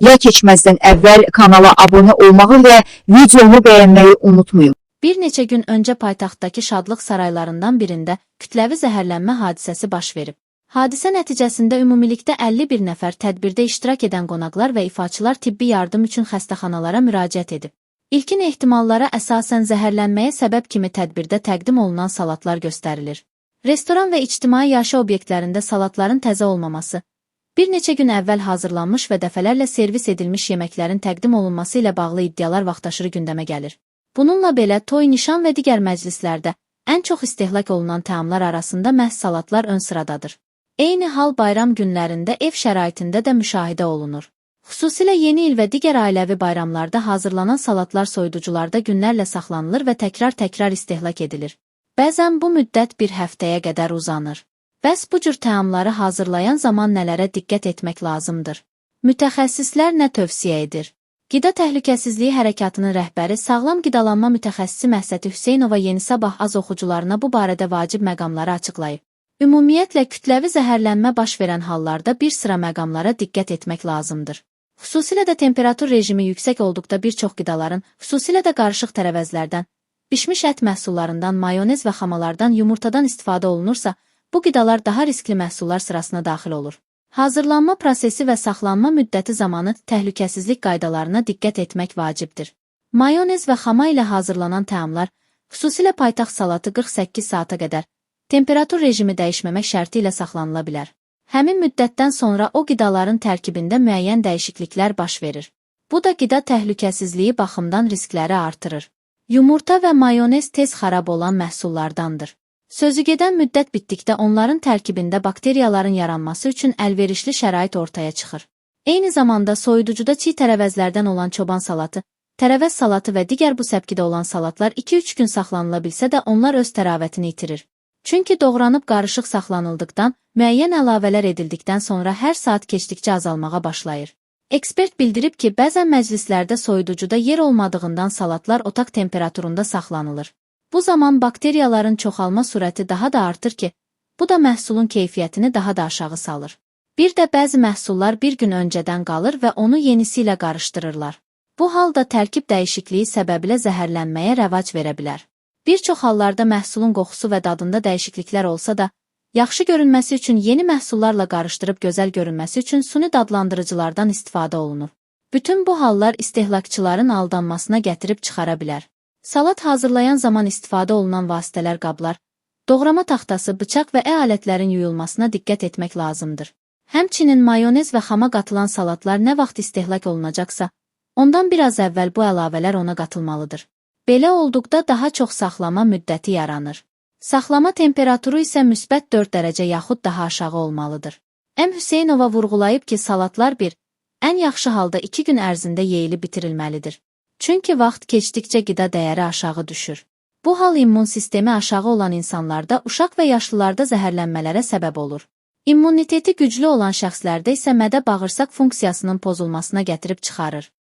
videoya keçməzdən əvvəl kanala abunə olmağı və videomu bəyənməyi unutmayın. Bir neçə gün öncə paytaxtdakı şadlıq saraylarından birində kütləvi zəhərlənmə hadisəsi baş verib. Hadisə nəticəsində ümumilikdə 51 nəfər tədbirdə iştirak edən qonaqlar və ifaçılar tibbi yardım üçün xəstəxanalara müraciət edib. İlkin ehtimallara əsasən zəhərlənməyə səbəb kimi tədbirdə təqdim olunan salatlar göstərilir. Restoran və ictimai yaşayış obyektlərində salatların təzə olmaması, bir neçə gün əvvəl hazırlanmış və dəfələrlə servis edilmiş yeməklərin təqdim olunması ilə bağlı iddialar vaxtaşırı gündəmə gəlir. Bununla belə toy, nişan və digər məclislərdə ən çox istehlak olunan təamlar arasında məhz salatlar ön sıradadır. Eyni hal bayram günlərində ev şəraitində də müşahidə olunur. Xüsusilə yeni il və digər ailəvi bayramlarda hazırlanan salatlar soyuducularda günlərlə saxlanılır və təkrar istehlak edilir. Bəzən bu müddət bir həftəyə qədər uzanır. Bəs bu cür təamları hazırlayan zaman nələrə diqqət etmək lazımdır? Mütəxəssislər nə tövsiyə edir? Qida Təhlükəsizliyi Hərəkatının rəhbəri, sağlam qidalanma mütəxəssisi Məhsəti Hüseynova Yeni Sabah az oxucularına bu barədə vacib məqamları açıqlayıb. Ümumiyyətlə, kütləvi zəhərlənmə baş verən hallarda bir sıra məqamlara diqqət etmək lazımdır. Xüsusilə də temperatur rejimi yüksək olduqda bir çox qidaların, xüsusilə də qarışıq tərəvəzlərdən, bişmiş ət məhsullarından, mayonez və xamalardan, yumurtadan istifadə olunursa, bu qidalar daha riskli məhsullar sırasına daxil olur. Hazırlanma prosesi və saxlanma müddəti zamanı təhlükəsizlik qaydalarına diqqət etmək vacibdir. Mayonez və xama ilə hazırlanan təamlar, xüsusilə paytaxt salatı 48 saata qədər, temperatur rejimi dəyişməmək şərti ilə saxlanıla bilər. Həmin müddətdən sonra o qidaların tərkibində müəyyən dəyişikliklər baş verir. Bu da qida təhlükəsizliyi baxımdan riskləri artırır. Yumurta və mayonez tez xarab olan məhsullardandır. Sözügedən müddət bitdikdə onların tərkibində bakteriyaların yaranması üçün əlverişli şərait ortaya çıxır. Eyni zamanda soyuducuda çiğ tərəvəzlərdən olan çoban salatı, tərəvəz salatı və digər bu səpkidə olan salatlar 2-3 gün saxlanıla bilsə də onlar öz təravətini itirir. Çünki doğranıb qarışıq saxlanıldıqdan, müəyyən əlavələr edildikdən sonra hər saat keçdikcə azalmağa başlayır. Ekspert bildirib ki, bəzən məclislərdə soyuducuda yer olmadığından salatlar otaq temperaturunda saxlanılır. Bu zaman bakteriyaların çoxalma sürəti daha da artır ki, bu da məhsulun keyfiyyətini daha da aşağı salır. Bir də bəzi məhsullar bir gün öncədən qalır və onu yenisi ilə qarışdırırlar. Bu hal da tərkib dəyişikliyi səbəbilə zəhərlənməyə rəvac verə bilər. Bir çox hallarda məhsulun qoxusu və dadında dəyişikliklər olsa da, yaxşı görünməsi üçün yeni məhsullarla qarışdırıb gözəl görünməsi üçün suni dadlandırıcılardan istifadə olunur. Bütün bu hallar istehlakçıların aldanmasına gətirib çıxara bilər. Salat hazırlayan zaman istifadə olunan vasitələr, qablar, doğrama taxtası, bıçaq və alətlərin yuyulmasına diqqət etmək lazımdır. Həmçinin mayonez və xama qatılan salatlar nə vaxt istehlak olunacaqsa, ondan biraz əvvəl bu əlavələr ona qatılmalıdır. Belə olduqda daha çox saxlama müddəti yaranır. Saxlama temperaturu isə müsbət 4 dərəcə yaxud daha aşağı olmalıdır. Hüseynova vurğulayıb ki, salatlar ən yaxşı halda 2 gün ərzində yeyilib bitirilməlidir. Çünki vaxt keçdikcə qida dəyəri aşağı düşür. Bu hal immun sistemi aşağı olan insanlarda, uşaq və yaşlılarda zəhərlənmələrə səbəb olur. İmmuniteti güclü olan şəxslərdə isə mədə-bağırsaq funksiyasının pozulmasına gətirib çıxarır.